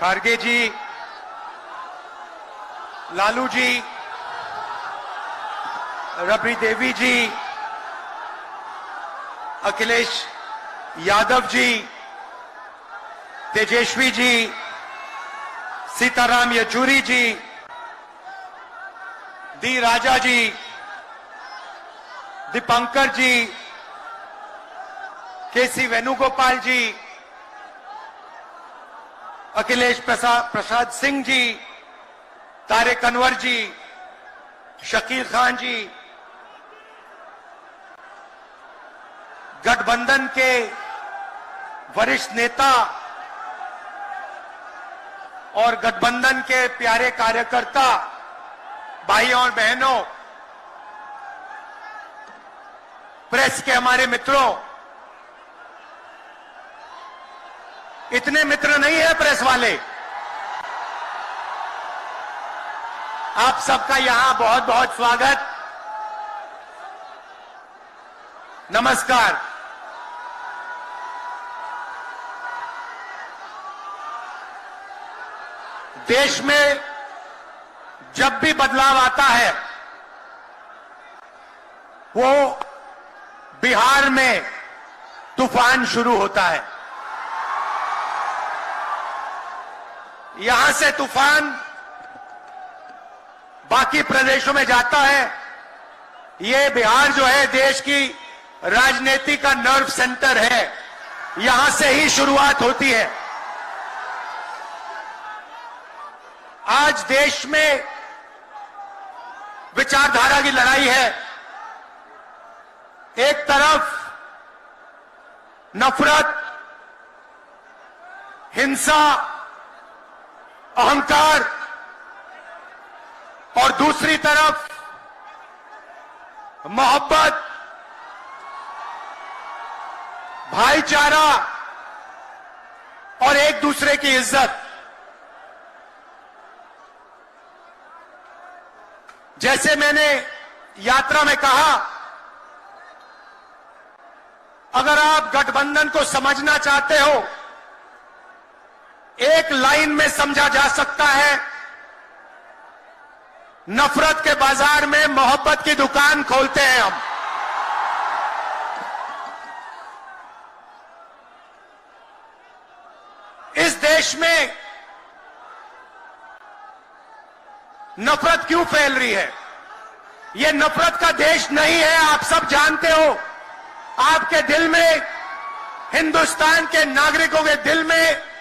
खारगे जी, लालू जी, रबड़ी देवी जी, अखिलेश यादव जी, तेजस्वी जी, सीताराम येचुरी जी, D राजा जी, दीपंकर जी, केसी वेणुगोपाल जी, अखिलेश प्रसाद सिंह जी, तारिक अनवर जी, शकील खान जी, गठबंधन के वरिष्ठ नेता और गठबंधन के प्यारे कार्यकर्ता भाइयों और बहनों, प्रेस के हमारे मित्रों, इतने मित्र नहीं है प्रेस वाले। आप सबका यहां बहुत बहुत स्वागत, नमस्कार। देश में जब भी बदलाव आता है वो बिहार में तूफान शुरू होता है। यहां से तूफान बाकी प्रदेशों में जाता है। ये बिहार जो है देश की राजनीति का नर्व सेंटर है, यहां से ही शुरुआत होती है। आज देश में विचारधारा की लड़ाई है। एक तरफ नफरत, हिंसा, अहंकार और दूसरी तरफ मोहब्बत, भाईचारा और एक दूसरे की इज्जत। जैसे मैंने यात्रा में कहा, अगर आप गठबंधन को समझना चाहते हो, एक लाइन में समझा जा सकता है, नफरत के बाजार में मोहब्बत की दुकान खोलते हैं हम। इस देश में नफरत क्यों फैल रही है? यह नफरत का देश नहीं है, आप सब जानते हो। आपके दिल में, हिंदुस्तान के नागरिकों के दिल में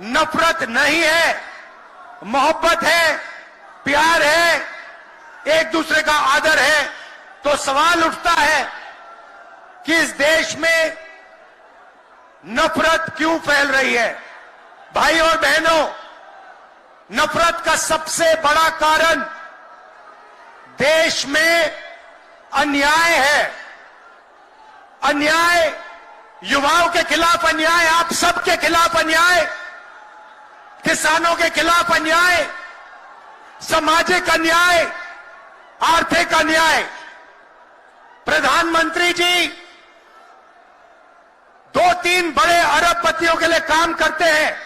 नफरत नहीं है, मोहब्बत है, प्यार है, एक दूसरे का आदर है। तो सवाल उठता है कि इस देश में नफरत क्यों फैल रही है? भाई और बहनों, नफरत का सबसे बड़ा कारण देश में अन्याय है। अन्याय, युवाओं के खिलाफ अन्याय, आप सबके खिलाफ अन्याय, किसानों के खिलाफ अन्याय, सामाजिक अन्याय, आर्थिक अन्याय। प्रधानमंत्री जी 2-3 बड़े अरबपतियों के लिए काम करते हैं,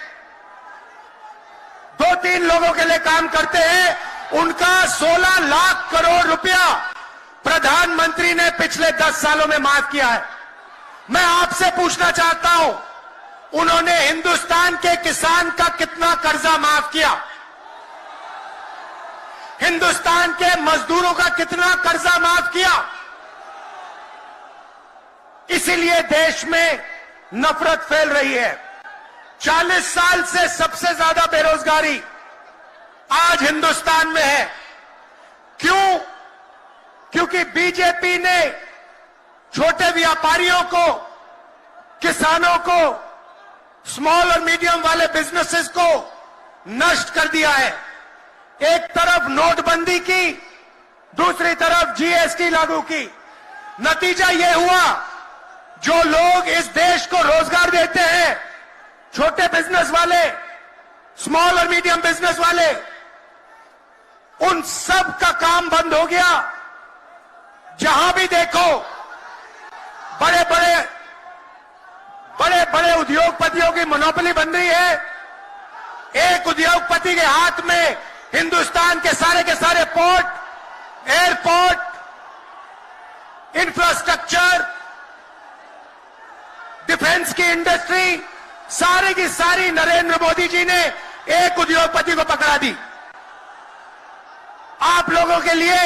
2-3 लोगों के लिए काम करते हैं। उनका 16 लाख करोड़ रुपया प्रधानमंत्री ने पिछले 10 सालों में माफ किया है। मैं आपसे पूछना चाहता हूं, उन्होंने हिंदुस्तान के किसान का कितना कर्जा माफ किया? हिंदुस्तान के मजदूरों का कितना कर्जा माफ किया? इसीलिए देश में नफरत फैल रही है। 40 साल से सबसे ज्यादा बेरोजगारी आज हिंदुस्तान में है। क्यों? क्योंकि बीजेपी ने छोटे व्यापारियों को, किसानों को, स्मॉल और मीडियम वाले बिजनेसेस को नष्ट कर दिया है। एक तरफ नोटबंदी की, दूसरी तरफ जीएसटी लागू की। नतीजा यह हुआ, जो लोग इस देश को रोजगार देते हैं, छोटे बिजनेस वाले, स्मॉल और मीडियम बिजनेस वाले, उन सब का काम बंद हो गया। जहां भी देखो बड़े बड़े उद्योगपतियों की मोनोपोली बन रही है। एक उद्योगपति के हाथ में हिंदुस्तान के सारे पोर्ट, एयरपोर्ट, इंफ्रास्ट्रक्चर, डिफेंस की इंडस्ट्री, सारी की सारी नरेंद्र मोदी जी ने एक उद्योगपति को पकड़ा दी। आप लोगों के लिए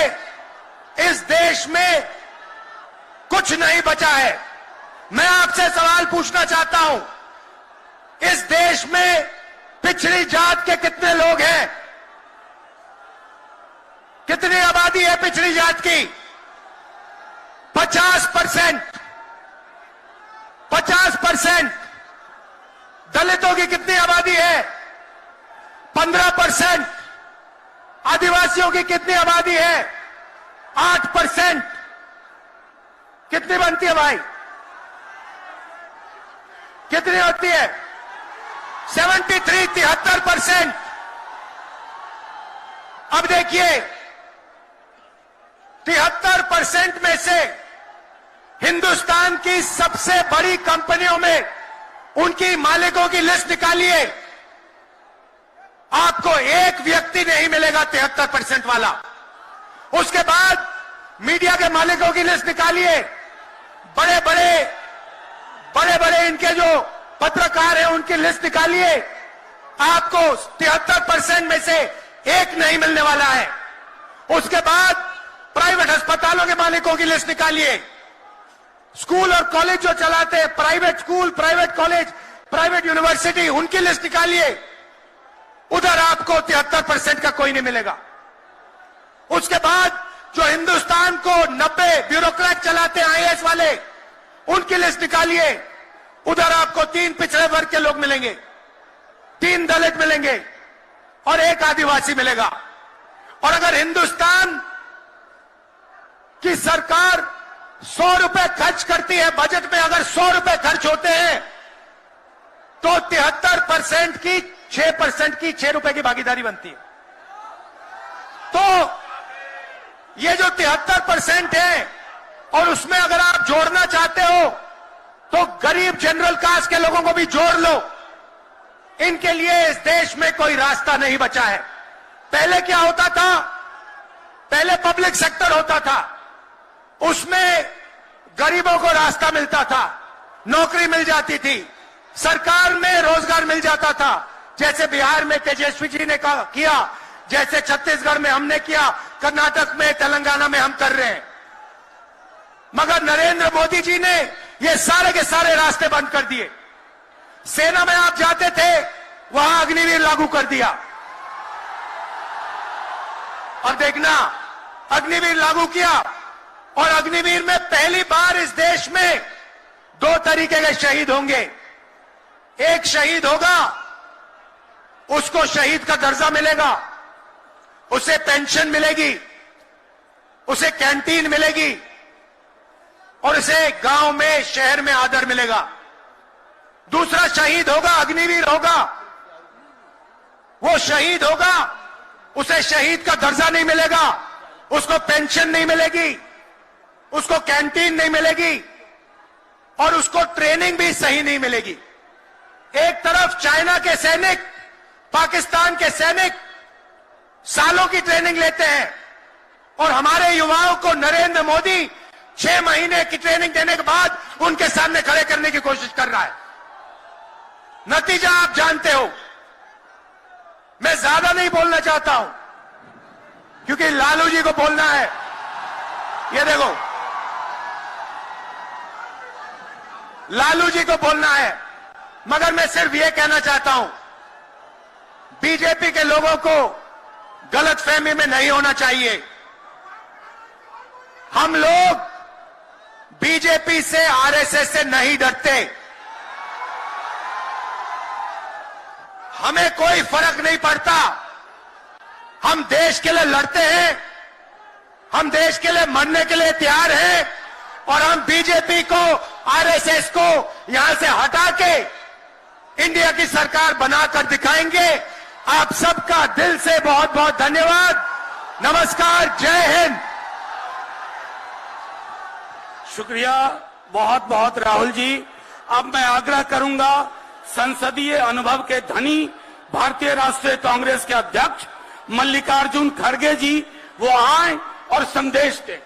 इस देश में कुछ नहीं बचा है। मैं आपसे सवाल पूछना चाहता हूं, इस देश में पिछड़ी जात के कितने लोग हैं? कितनी आबादी है पिछड़ी जात की? 50%। 50%। दलितों की कितनी आबादी है? 15%। आदिवासियों की कितनी आबादी है? 8%। कितनी बनती है भाई? कितनी होती है? 73% अब देखिए, 73% में से हिंदुस्तान की सबसे बड़ी कंपनियों में उनकी मालिकों की लिस्ट निकालिए, आपको एक व्यक्ति नहीं मिलेगा 73% वाला। उसके बाद मीडिया के मालिकों की लिस्ट निकालिए, बड़े बड़े इनके जो पत्रकार हैं उनकी लिस्ट निकालिए, आपको 73% में से एक नहीं मिलने वाला है। उसके बाद प्राइवेट अस्पतालों के मालिकों की लिस्ट निकालिए, स्कूल और कॉलेज जो चलाते हैं, private school, private college, private university, उनकी लिस्ट निकालिए, उधर आपको 73% का कोई नहीं मिलेगा। उसके बाद जो हिंदुस्तान को 90 ब्यूरोक्रेट चलाते हैं, आईएएस वाले, उनकी लिस्ट निकालिए, उधर आपको 3 पिछड़े वर्ग के लोग मिलेंगे, 3 दलित मिलेंगे और 1 आदिवासी मिलेगा। और अगर हिंदुस्तान की सरकार 100 रुपए खर्च करती है, बजट में अगर 100 रुपए खर्च होते हैं तो 73% की 6% की 6 रुपए की भागीदारी बनती है। तो ये जो 73% है, और उसमें अगर आप जोड़ना चाहते हो तो गरीब जनरल कास्ट के लोगों को भी जोड़ लो। इनके लिए इस देश में कोई रास्ता नहीं बचा है। पहले क्या होता था? पहले पब्लिक सेक्टर होता था, उसमें गरीबों को रास्ता मिलता था, नौकरी मिल जाती थी, सरकार में रोजगार मिल जाता था, जैसे बिहार में तेजस्वी जी ने किया, जैसे छत्तीसगढ़ में हमने किया, कर्नाटक में, तेलंगाना में हम कर रहे हैं। मगर नरेंद्र मोदी जी ने ये सारे के सारे रास्ते बंद कर दिए। सेना में आप जाते थे, वहां अग्निवीर लागू कर दिया। अब देखना, अग्निवीर लागू किया, और अग्निवीर में पहली बार इस देश में 2 तरीके के शहीद होंगे। एक शहीद होगा, उसको शहीद का दर्जा मिलेगा, उसे पेंशन मिलेगी, उसे कैंटीन मिलेगी, और उसे गांव में, शहर में आदर मिलेगा। दूसरा शहीद होगा, अग्निवीर होगा, वो शहीद होगा, उसे शहीद का दर्जा नहीं मिलेगा, उसको पेंशन नहीं मिलेगी, उसको कैंटीन नहीं मिलेगी, और उसको ट्रेनिंग भी सही नहीं मिलेगी। एक तरफ चाइना के सैनिक, पाकिस्तान के सैनिक सालों की ट्रेनिंग लेते हैं, और हमारे युवाओं को नरेंद्र मोदी 6 महीने की ट्रेनिंग देने के बाद उनके सामने खड़े करने की कोशिश कर रहा है। नतीजा आप जानते हो। मैं ज्यादा नहीं बोलना चाहता हूं, क्योंकि लालू जी को बोलना है। ये देखो, लालू जी को बोलना है, मगर मैं सिर्फ ये कहना चाहता हूं, बीजेपी के लोगों को गलतफहमी में नहीं होना चाहिए। हम लोग बीजेपी से, आरएसएस से नहीं डरते। हमें कोई फर्क नहीं पड़ता। हम देश के लिए लड़ते हैं, हम देश के लिए मरने के लिए तैयार हैं, और हम बीजेपी को, आरएसएस को यहां से हटा के इंडिया की सरकार बनाकर दिखाएंगे। आप सबका दिल से बहुत बहुत धन्यवाद। नमस्कार, जय हिंद। शुक्रिया बहुत बहुत राहुल जी। अब मैं आग्रह करूंगा संसदीय अनुभव के धनी भारतीय राष्ट्रीय कांग्रेस के अध्यक्ष मल्लिकार्जुन खड़गे जी वो आए और संदेश दें।